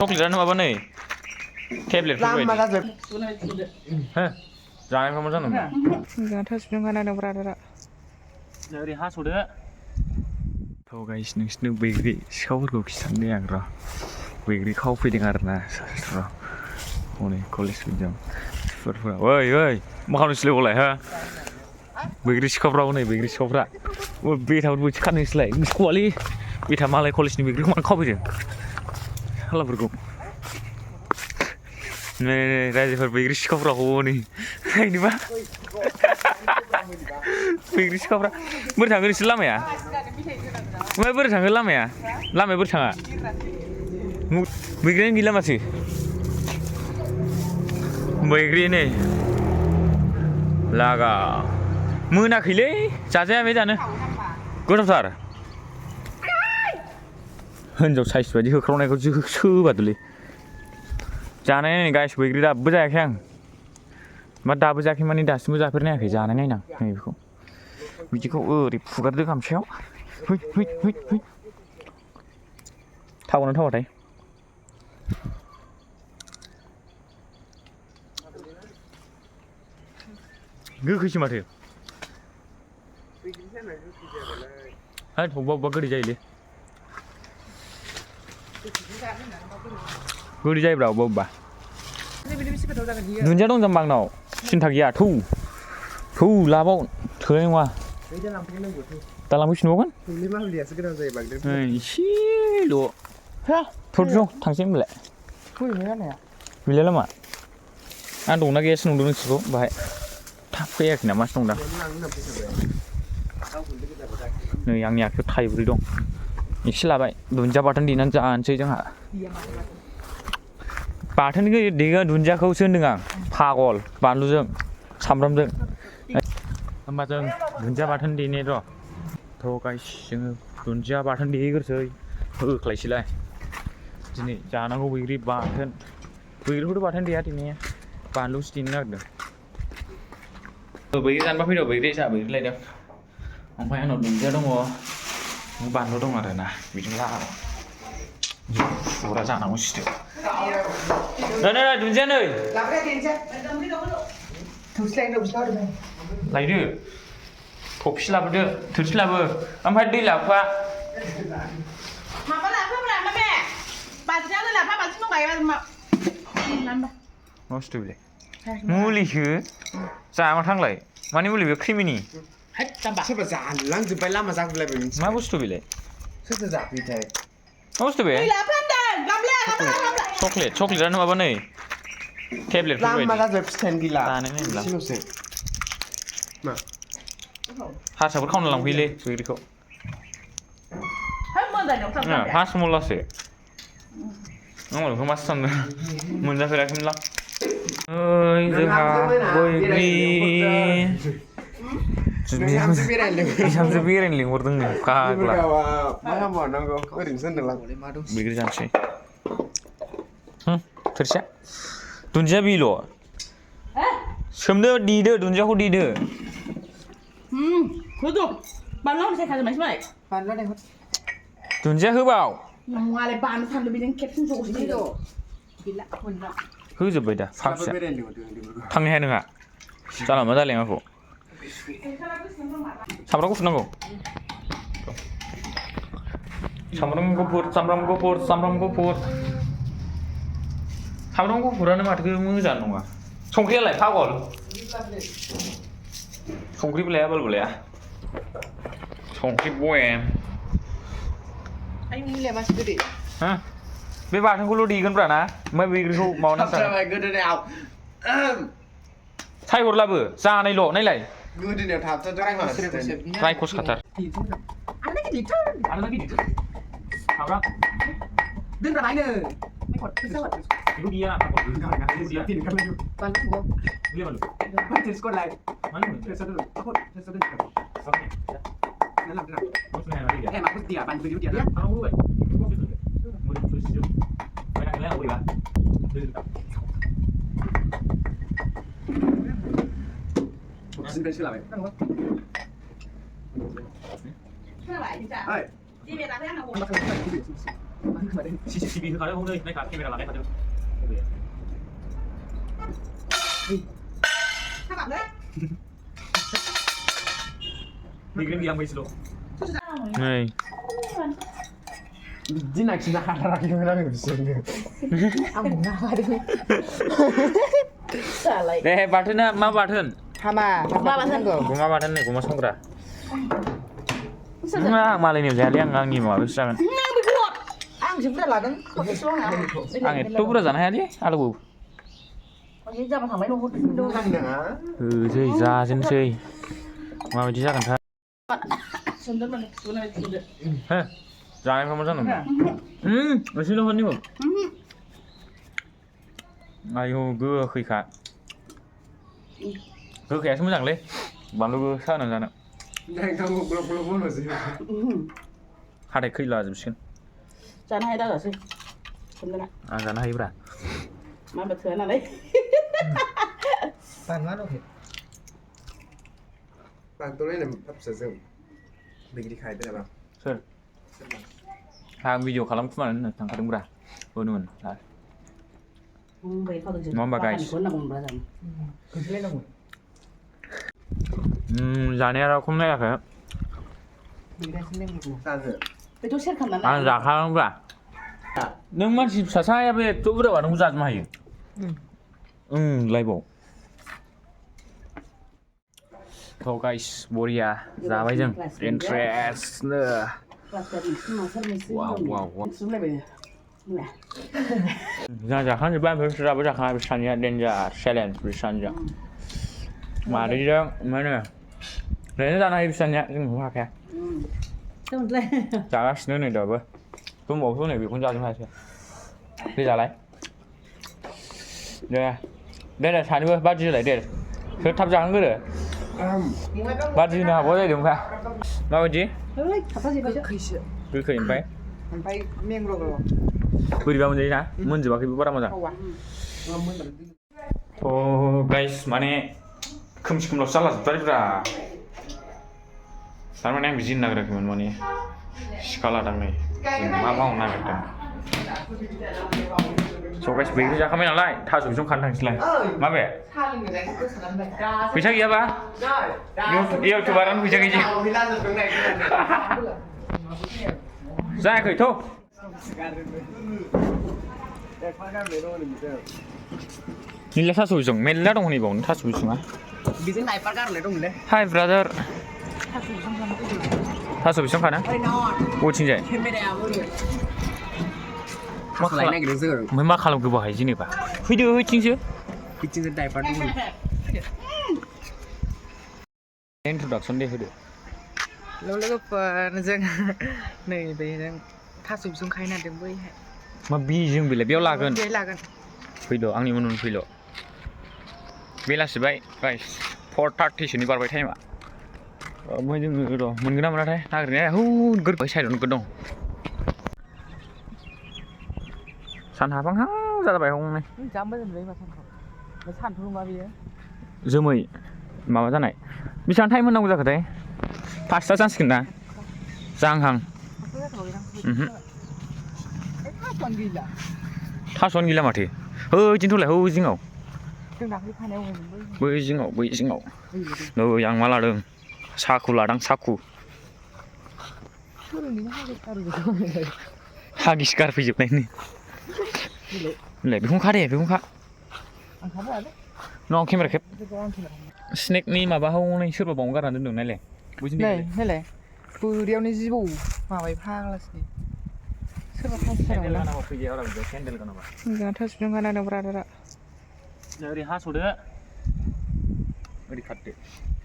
चक्लेटआनो माबा नै टेब्लेटफोर बायदि हो जानायफ्रा मा जानांगौ जोंहा थोरसिजों गानादों ब्रादारा ओरै हास'दो थ' गाइस नोंसिनो बैग्रि सिखावफोरखौ खिथानो आं र' बैग्रि खावफैदों आरोना र' हनै कलेज फैदों सिफोरफोरा ओइ मा खालामनोसैलाय गलाय हो बैग्रि सिखावफ्रा हनै बैग्रि सिखावफ्रा बेथाफोर बोथि खानोसैलाय सिखावालै बेथा मालाय कलेजनि बैग्रिखौ मानो खावफैदों हालाफोरखौ नै रायजोफोर बैग्रि सिखावफ्रा हनै नायनोबा बैग्रि सिखावफ्रा बोरै थांगोन नोंसोर लामाया ओमफ्राय बोरै थाङो लामाया बोरै थाङा बैग्रियानो गैला माथो बैग्रि नै लागा मोनाखैलै जाजाया बे जानो गोथावथार हिनजाव साइज बायदि होख्रावनायखौ सोबादोलै जानाय नायनाय गाइस बैग्रि दाबो जायाखै आं मा दाबो जायाखै माने दासिमबो जाफेरनायाखै जानाय नायनां नै बेखौ बिदिखौ ओरै फुगारदो गामसायाव है थावना थावाथाय गोखैसो माथो है अबेबा गोदै जायोलै गोदै जायोब्रा अबेबा दुन्दिया दं जाम्बा आंनाव सिन्था गैया थौ लाबाव थोनाय नङा दा लांफैफिनबावगोन एसेल' थौ थांसै होनबालाय गैला लामा आं दंना गैयासो नंदों नोंसोरखौ बाहाय थाब फैयाखै नामासो दं दा नै आंनि आखायाव थाइब्रै दं एसे लाबाय दुन्दिया बाथोन देनानै जानोसै जोंहा बाथोन देगोन दुन्दियाखौसो होनदों आं पागल बानलुजों सामब्रामजों होमबा जों दुन्दिया बाथोन देने र' थ' गाइस जोङो दुन्दिया बाथोन देहैग्रोसै होख्लायसैलाय दिनै जानांगौ बैग्रि बाथोन बैग्रिखौथ' बाथोन देया देनाया बानलुसो देनो नागिरदों बैग्रि जानोबा फैद' बैग्रि जोंहा बैग्रि लायदों ओमफ्राय आंनाव दुन्दिया दङ बानलु दं आरोना बिदिनो लागाबो फुरा जानांगौ सिथो नै दुन्दिया नै लायदो थफि लाबोदो थोरसि लाबो ओमफ्राय दै लाबोफा माबा लाफाब्रा माबे बाल्थिङानो लाफा बाल्थिं दंखायो मा बुस्थु बेलाय मुलिसो जामा थांलाय मानि मुलि बे क्रिमिनि सोरबा जालांजोब्बाय लामा जागुलायबाय मा बुस्थु बेलाय सोरथो जाफैथाय मा बुस्थु बे चक्लेटआनो माबा नै टेब्लेटफोर बायदि लामा जाजोब फिथाइयानो गैला जानाय नायला एसेल'सै मा हारसाफोर खावना लांफैयोलै बैग्रिखौ हासमलासो नंगौ मासो सानदों मोनजाफेराखैमोनलां ओइ जोंहा बैग्रि बिहामजो बेरायनो लिंहरदों नै फाग्ला बैग्रि जानोसै थोरसिया दुन्दिया बेल' सोमदो देदो दुन्दियाखौ देदो दुन्दिया होबाव होजोब्बाय दा फागसिया थांनो हाया नोंहा जाला मा जालाय आंखौ सामब्राम गुफुर नांगौ सामब्राम गुफुरानो माथो मोजां नङा संख्रियालाय पागल संख्रिबो लाया बालबो लाया संख्रि बयेम हा बे बाथोनखौल' देगोनब्रा ना ओमफ्राय बैग्रिखौ माबानानै गोदोनायाव सायहरलाबो जानायल' नायलाय गोदोनायाव थाबथादों रायखस खाथार दोनग्रा बायनो बेखौ गैया Hei. CCTV คือเขาได้พวกเลยไม่ขาดแค่เวลาได้เขาจะ ถ้าแบบเลย มีเรื่องยังไม่สรุปเฮ้ย Jinak sih nak lagi mana ni bisa ni. Amna ada. Salah. deh bathana ma bathan Hama. guma bathan nih guma songra nggak malah ini saya liang ngangi mau bisa kan Nang berkuat. Ang sebenarnya lah kan. ang itu berapa sana ya alu bu Jadi jangan sampai nunggu dulu. Kan na. chơi ra xin chơi mà chỉ ra cần thay Sebentar sebentar. heh ra em không có rồi xin lỗi hơn nhiều ayo gưa khơi khát gưa khé xuống rằng lên bằng lúc sao nào ra nữa Jangan kamu belum pun masih. hai đây khơi là gì xin Jangan hay dah lah sih. Sebenarnya. ra nó hay bra Mà bật thừa nào đấy. Pan mana okey. Pan tu ni apa sahaja. Bagi khai tu apa? Sir. Hàng video khalam kuman thằng kadung bra. Bonun. Vậy kau tu. Món bà guys. Kau nak buat apa? Kerja nak. Giờ nàyเราkhông nghe phải không? Bagi dah sini buku. Sana. Itu share kan mana? Ăn giả khang bra. Nhưng mà chỉ sao sai về chỗ bữa bạn không ra mà hiểu. Lấy bộ. Thôi guys, Boria, ra bây giờ interest nữa. Wow. Sebenarnya beda. Nah. Ra khang thì bạn phải ra bây giờ khai bị sanh ra đến giờ challenge bị sanh ra. Mà đi đó mấy nữa. Đến ra này bị sanh ra nhưng không hoa kìa. Sebentar. Chả là nữa này đợi bữa. Tôi một số này bị con dao trong hai chưa? Đi ra lấy. Đây là thằng nữa, bắt chữ lấy đây. Cứ thắp răng cứ được. Bắt chữ nào có đây đúng không? Bao nhiêu? Apa sih baca? Cứ khởi phải. Sampai mieng lo. Beri kamu jadi na? Mun juga kita berapa macam? Oh guys, mana? Kum salah tadi berapa? Taman yang bizin nak rekomend mana? Skala tang ni. Mau nak kita. So guys, beri kerja kami nalai. Thao sủi xuống khăn thằng slang. Má về. Bisa apa? Yêu cho bạn bisa cái gì? Ra khởi thô. Ni lah thao sủi xuống, men lah dong ni bong, thao sủi xuống á. Bisa naik parkar le dong le. Hi brother. Thao sủi xuống khăn á? Ô chính vậy. Selain nak kerja. Mới mắc khăn cái bài gì nữa ba? Huy đưa huy chính chứ? Kitchen se naik parkar dong. Introduction đi huy đưa. Lâu lâu nó dưng này về dưng tha sụp xuống khay này đừng bơi. Mà bi dương bị lại béo la gần. Béo la gần. Huy đưa anh em muốn huy lộ. Bela sebaik guys. 4:30 sini baru thay mà. Mới dưng rồi, mình cái nào mà thay? Ta cái này hú gật với sai rồi gật đông. San hà băng há ra bài không này. Dám bây giờ lấy vào sản phẩm. Nó sản không bao bia. Giờ mới mà ra này. Bị san thay mất đâu ra cái đấy? Pasta san skin đã. Giang hàng. Tha son gila mà thì. Chính thôi lại hú dính ngầu. Bơi dính ngầu. Đâu yang malah dong. Saku ladang saku. Hagi scarf hidup ini. Lại bị không khá đẹp, bị không khá. Nó khi mà đẹp. Snake ni mà ba hông này, sướt vào bóng gara đến đường này lẻ. Này, thế này. Bự đeo này gì bù mà phải phang là gì? Sướt vào phang sao Candle đó? kan apa? Video orang buat candle kan apa? Enggak tahu sudah nggak ada berada. Dari hasil deh. Dari kate.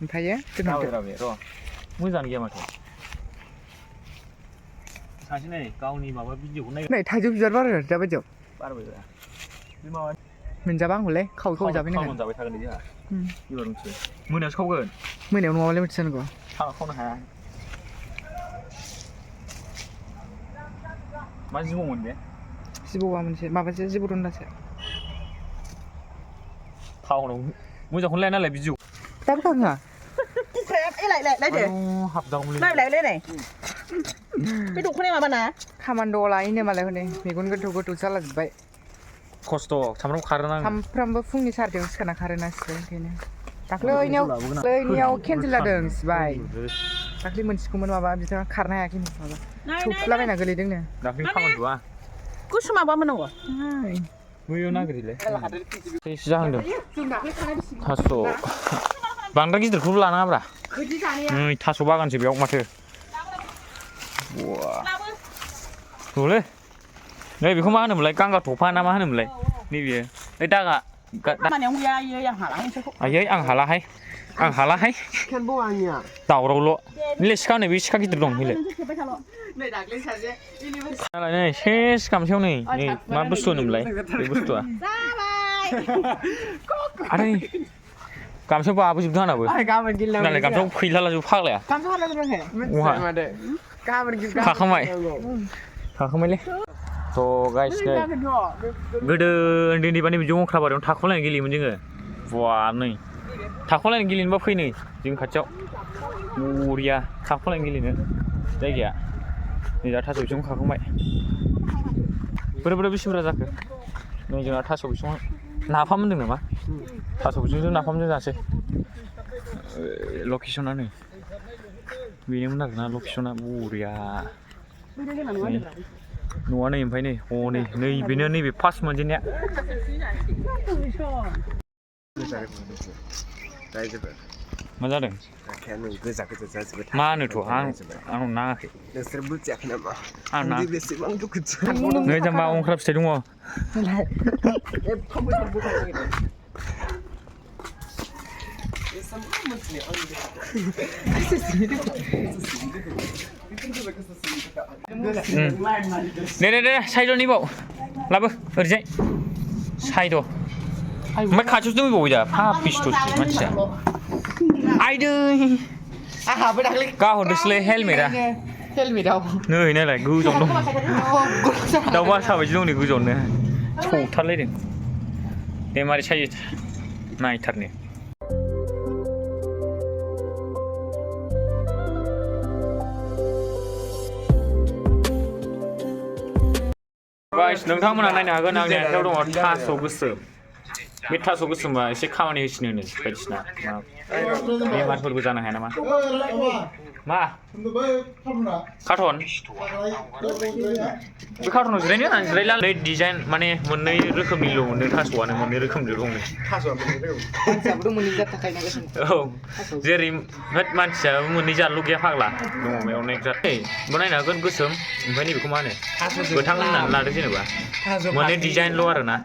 Entah ya, Tahu kenapa? ya, Roh. Muzan dia macam. Saksi ni, kau ni bawa video ni. Này thay giúp rất là ra bây giờ. Baru ya. Di mana? Mình ra băng lấy khẩu khẩu ra bên này. Kau mau jalan dia. Di warung sih. Mana kau kan? Mới nếu ngồi lên một chân của. Kau nak ha. Masih mau ni? Sibu wa mình sẽ mà vẫn sẽ sibu luôn là sẽ. Kau nak. Muốn giờ không lên nó lại video. Tao không hả? Lại để. Hợp đồng lên. Lại đây này. ไปดูคนนี้มาบ้านะ खामान्द' लायैनो मालाय हनै मेगन गोथौ गोथौ जालाजोब्बाय खस्थ' सामफ्राम खारोना सामफ्रामबो फुंनि 4:00 सिखारना खारोना सिबाय ओंखायनो दाख्लैनियाव केन्सेल जादों सिबाय दाख्लै मोनसेखौमोन माबा बिथाङा खारनो हायाखै माबा थौफ्लाबायना गोलैदोंनो दाख्लै खामानिया गुसु माबा मोनांगौ बैयाव नागिरलै एसे जाहांदों थास' बांद्राय गिदिरखौबो लानाङाब्रा नै थास' बागानसो बेयाव माथो र'लै नै बेखौ मा होनोमोनलाय गांगा थफा ना मा होनोमोनलाय नैबेयो ओइ दागा खामानियाव गैया इयो आं हाला नोंसोरखौ आयै आं हालाहाय दावरावल' नैलाय सिखा नै बे सिखा गिदिर दं नैलाय नै दाख्लै सासे नै सेस गामसायाव नै मा बुस्थु होनोमोनलाय बे बुस्थुआ आरे गामसायाव बाबोजोबदों आंनाबो नालाय गामसायाव फैलालाजोबो फाग्लाया खाखांबायलै थ' गाइस नै गोदो उन्दैनिबानो जंख्रा बारियावनो थाखुमालायनाय गेलेयोमोन जोङो बवा नै थाखुमालायनाय गेलेनोबा फै नै जोंनि खाथियाव बरिया थाखुमालायनाय गेलेनो जायगाया नै दा थास' बिसं खाखांबाय बोरै बेसे बुरजा जाखो नै जोंहा थास' बिसं नाफाम होनदों नामा थास' बिसंजों नाफामजों जानोसै लकेसना नै बेनोमोन आरोना लकेसना बरिया न'आ नै ओमफ्राय नै हनै बेनो नैबे फार्स्ट मोनजेननाया मा जादों मा होनोथ' आंनाव नाङाखै नै जाम्बा अंख्रा फिथाइ दङ दे साइद' नैबाव लाबो ओरैजाय साइद' ओमफ्राय खाथियावसो दंबावो दा पिस्ट'सो मानसिया आइदै आंहाबो दाख्लै गाहरदोसोलै हेलमेटआ नै नायलाय गोजौआवनो दं दाउ बासा बायदि दं नै गोजौआवनो सौथारलायदों दे मारै सायो नायथारनो गाइस नोंथांमोना नायनो हागोन आंनि आखायाव दङ थास' गोसोम बे थास' गोसोमा एसे खामानि होसिनो बायदिसिना बेमारफोरबो जानो हाया नामा मा कार्टन बे कार्टनाव जिरायनो आं जिरायला डिजाइन माने मोननै रोखोमनिल' मोनदों थास'आनो मोननै रोखोमनिल' दं औ जेरै मानसियाबो मोननै जातल' गैया फाग्ला दङ बेयाव अनेक जात बेखौ नायनो हागोन गोसोम ओमफ्राय नैबेखौ मा होनो गोथां होननानै लादो जेनेबा मोननै डिजाइनल' आरोना